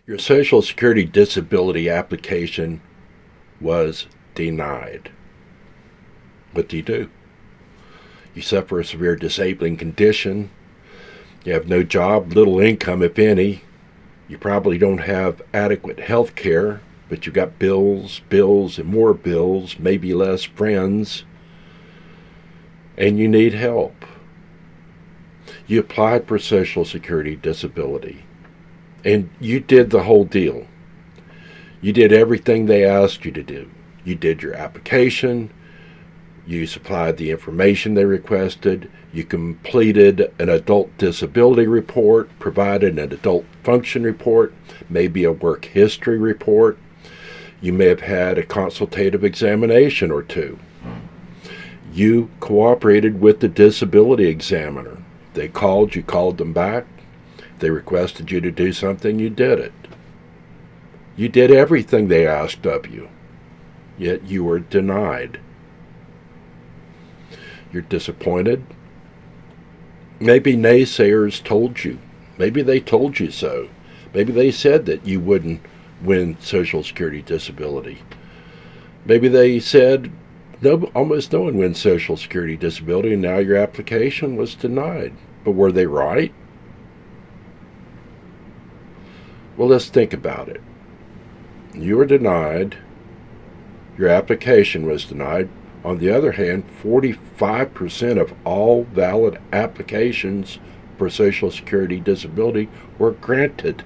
Your Social Security disability application was denied. What do? You suffer a severe disabling condition. You have no job, little income, if any. You probably don't have adequate health care, but you've got bills, and more bills, maybe less friends, and you need help. You applied for Social Security disability, and you did the whole deal. You did everything they asked you to do. You did your application, you supplied the information they requested, you completed an adult disability report, provided an adult function report, maybe a work history report. You may have had a consultative examination or two. You cooperated with the disability examiner. They called, you called them back. They requested you to do something, you did it. You did everything they asked of you, yet you were denied. You're disappointed. Maybe naysayers told you. Maybe they told you so. Maybe they said that you wouldn't win Social Security disability. Maybe they said almost no one wins Social Security disability, and now your application was denied. But were they right? Well, let's think about it. You were denied. Your application was denied. On the other hand, 45% of all valid applications for Social Security disability were granted.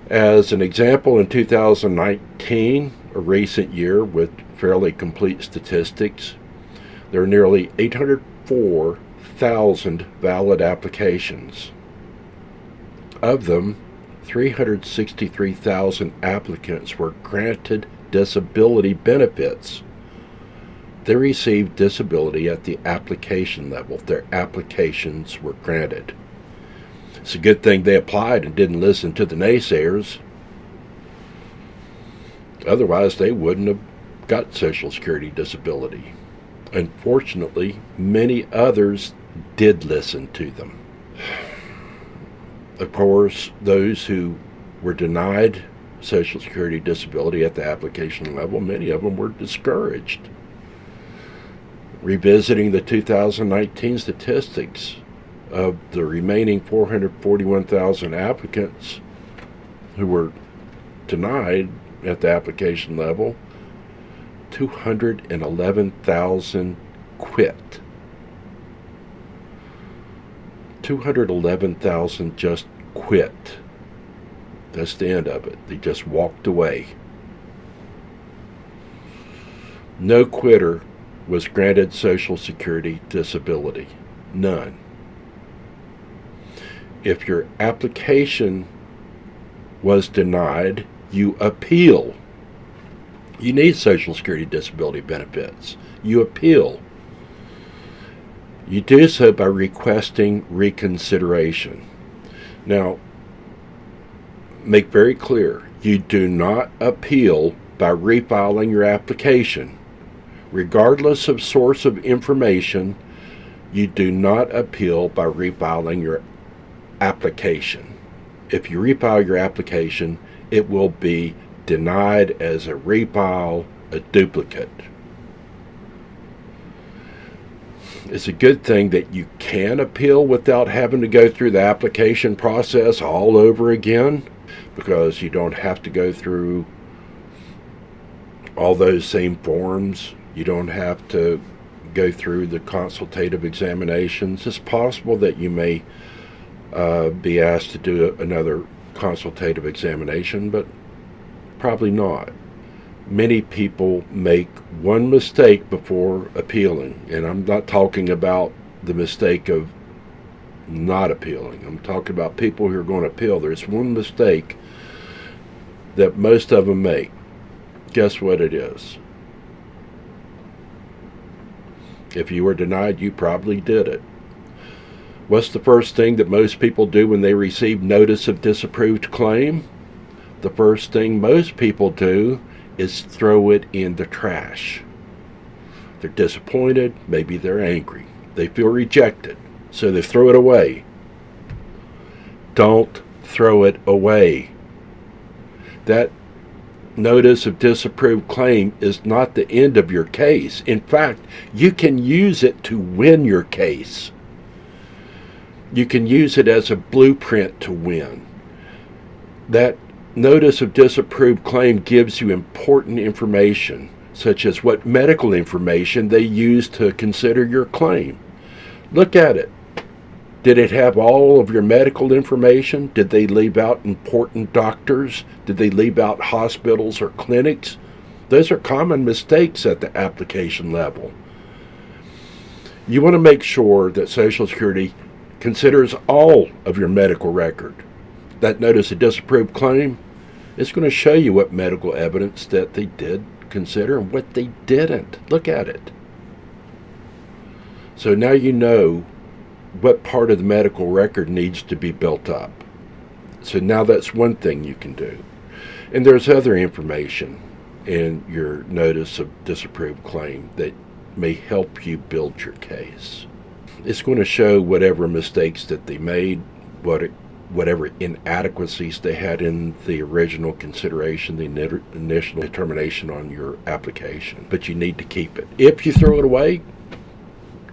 As an example, in 2019, a recent year with fairly complete statistics, there are nearly 804,000 valid applications. Of them, 363,000 applicants were granted disability benefits. They received disability at the application level. Their applications were granted. It's a good thing they applied and didn't listen to the naysayers. Otherwise, they wouldn't have got Social Security disability. Unfortunately, many others did listen to them. Of course, those who were denied Social Security disability at the application level, many of them were discouraged. Revisiting the 2019 statistics, of the remaining 441,000 applicants who were denied at the application level, 211,000 quit. 211,000 just quit. That's the end of it. They just walked away. No quitter was granted Social Security disability. None. If your application was denied, you appeal. You need Social Security disability benefits. You appeal. You do so by requesting reconsideration. Now, make very clear, you do not appeal by refiling your application. Regardless of source of information, you do not appeal by refiling your application. If you refile your application, it will be denied as a refile, a duplicate. It's a good thing that you can appeal without having to go through the application process all over again, because you don't have to go through all those same forms. You don't have to go through the consultative examinations. It's possible that you may be asked to do another consultative examination, but probably not. Many people make one mistake before appealing, and I'm not talking about the mistake of not appealing. I'm talking about people who are going to appeal. There's one mistake that most of them make. Guess what it is? If you were denied, you probably did it. What's the first thing that most people do when they receive notice of disapproved claim? The first thing most people do is throw it in the trash. They're disappointed, maybe they're angry. They feel rejected, so they throw it away. Don't throw it away. That notice of disapproved claim is not the end of your case. In fact, you can use it to win your case. You can use it as a blueprint to win. That notice of disapproved claim gives you important information, such as what medical information they use to consider your claim. Look at it. Did it have all of your medical information? Did they leave out important doctors? Did they leave out hospitals or clinics? Those are common mistakes at the application level. You want to make sure that Social Security considers all of your medical record. That notice of disapproved claim is going to show you what medical evidence that they did consider and what they didn't. Look at it. So now you know what part of the medical record needs to be built up. So now that's one thing you can do. And there's other information in your notice of disapproved claim that may help you build your case. It's going to show whatever mistakes that they made, whatever inadequacies they had in the original consideration, the initial determination on your application. But you need to keep it. If you throw it away,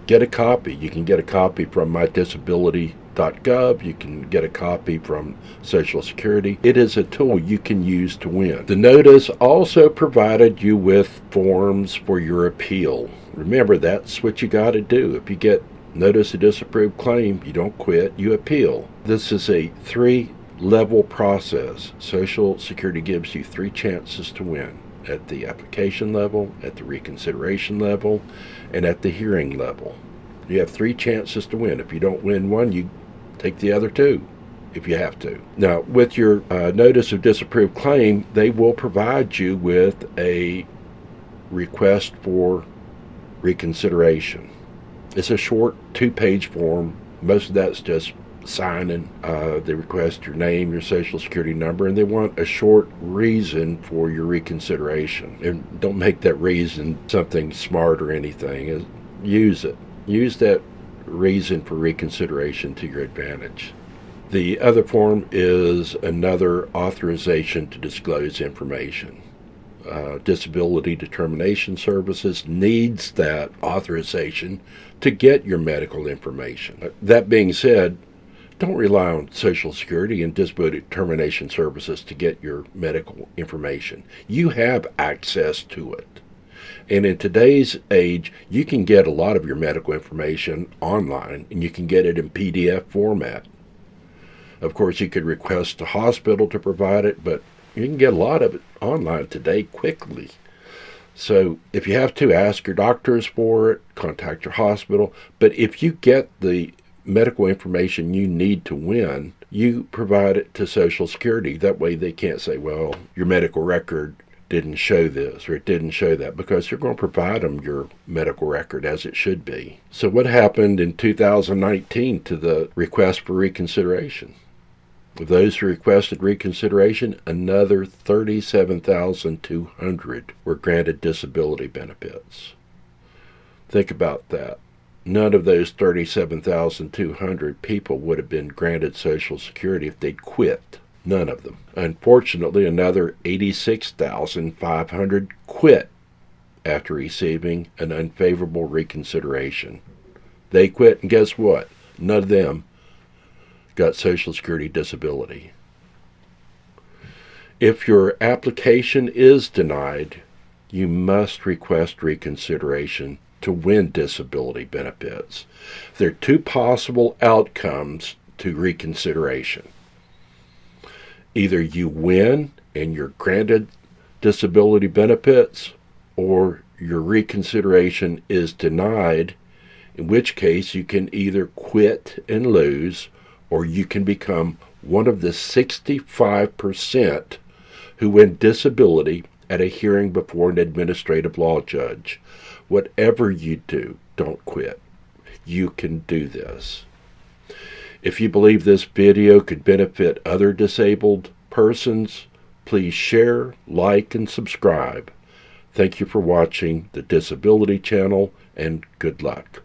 get a copy. You can get a copy from mydisability.gov. You can get a copy from Social Security. It is a tool you can use to win. The notice also provided you with forms for your appeal. Remember, that's what you got to do. If you get notice of disapproved claim, you don't quit, you appeal. This is a 3-level process. Social Security gives you 3 chances to win: at the application level, at the reconsideration level, and at the hearing level. You have 3 chances to win. If you don't win one, you take the other 2 if you have to. Now, with your notice of disapproved claim, they will provide you with a request for reconsideration. It's a short 2-page form. Most of that's just signing. They request your name, your Social Security number, and they want a short reason for your reconsideration. And don't make that reason something smart or anything. Use it. Use that reason for reconsideration to your advantage. The other form is another authorization to disclose information. Disability Determination Services needs that authorization to get your medical information. That being said, don't rely on Social Security and Disability Determination Services to get your medical information. You have access to it. And in today's age, you can get a lot of your medical information online, and you can get it in PDF format. Of course, you could request a hospital to provide it, but you can get a lot of it online today quickly. So if you have to, ask your doctors for it, contact your hospital. But if you get the medical information you need to win, you provide it to Social Security. That way they can't say, well, your medical record didn't show this or it didn't show that, because you're going to provide them your medical record as it should be. So what happened in 2019 to the request for reconsideration? Of those who requested reconsideration, another 37,200 were granted disability benefits. Think about that. None of those 37,200 people would have been granted Social Security if they'd quit. None of them. Unfortunately, another 86,500 quit after receiving an unfavorable reconsideration. They quit, and guess what? None of them got Social Security disability. If your application is denied, you must request reconsideration to win disability benefits. There are 2 possible outcomes to reconsideration. Either you win and you're granted disability benefits, or your reconsideration is denied, in which case you can either quit and lose, or you can become one of the 65% who win disability at a hearing before an administrative law judge. Whatever you do, don't quit. You can do this. If you believe this video could benefit other disabled persons, please share, like, and subscribe. Thank you for watching the Disability Channel, and good luck.